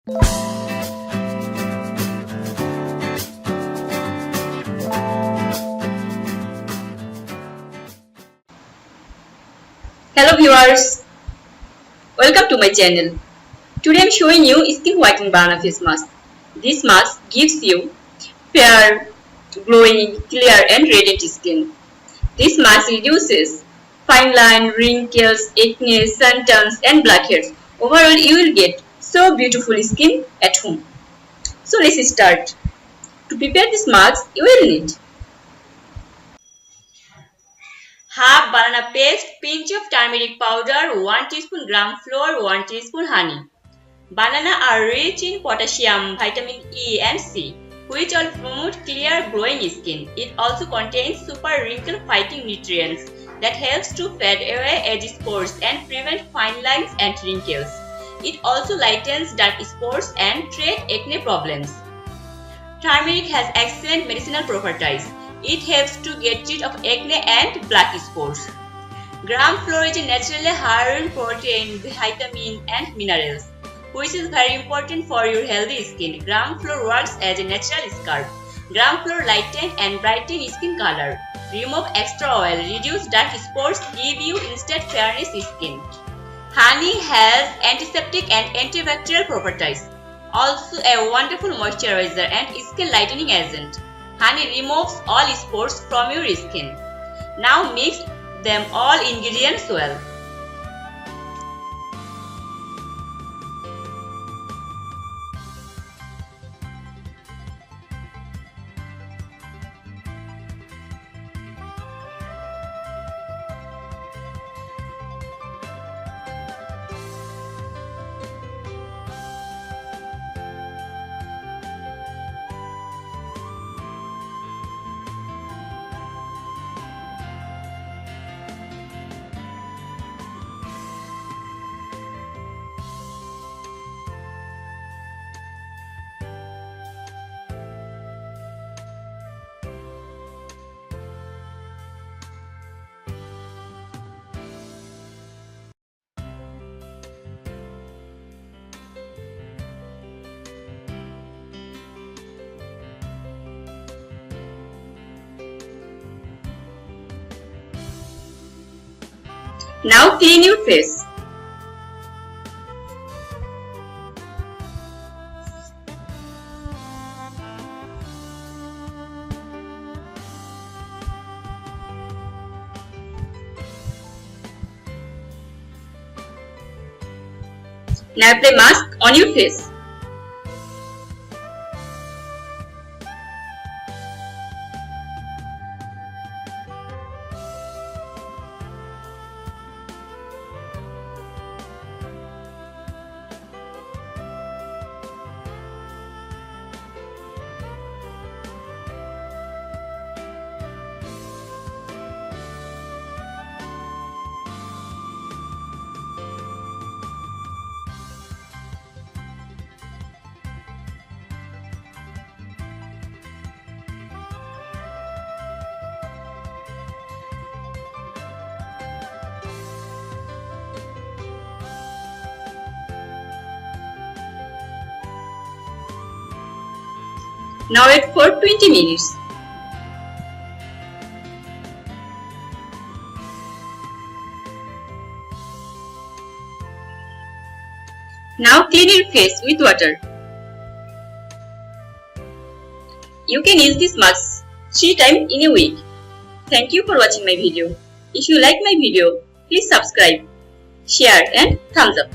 Hello viewers, welcome to my channel. Today I am showing you skin whitening banana face mask. This mask gives you fair, glowing, clear and radiant skin. This mask reduces fine line, wrinkles, acne, suntans and blackheads. Overall you will get so beautiful skin at home. So let's start. To prepare this mask you will need half banana paste, pinch of turmeric powder, 1 teaspoon gram flour, 1 teaspoon honey. Banana are rich in potassium, vitamin E and C, which all promote clear glowing skin. It also contains super wrinkle fighting nutrients that helps to fade away age spots and prevent fine lines and wrinkles. It also lightens dark spots and treats acne problems. Turmeric has excellent medicinal properties. It helps to get rid of acne and black spots. Gram flour is a naturally high in protein, vitamin and minerals, which is very important for your healthy skin. Gram flour works as a natural scrub. Gram flour lightens and brightens skin color. Remove extra oil, reduce dark spots, give you instant fairness skin. Honey has antiseptic and antibacterial properties. Also a wonderful moisturizer and skin lightening agent. Honey removes all spots from your skin. Now mix them all ingredients well. Now clean your face. Now apply mask on your face. Now wait for 20 minutes. Now clean your face with water. You can use this mask 3 times in a week. Thank you for watching my video. If you like my video, please subscribe, share and thumbs up.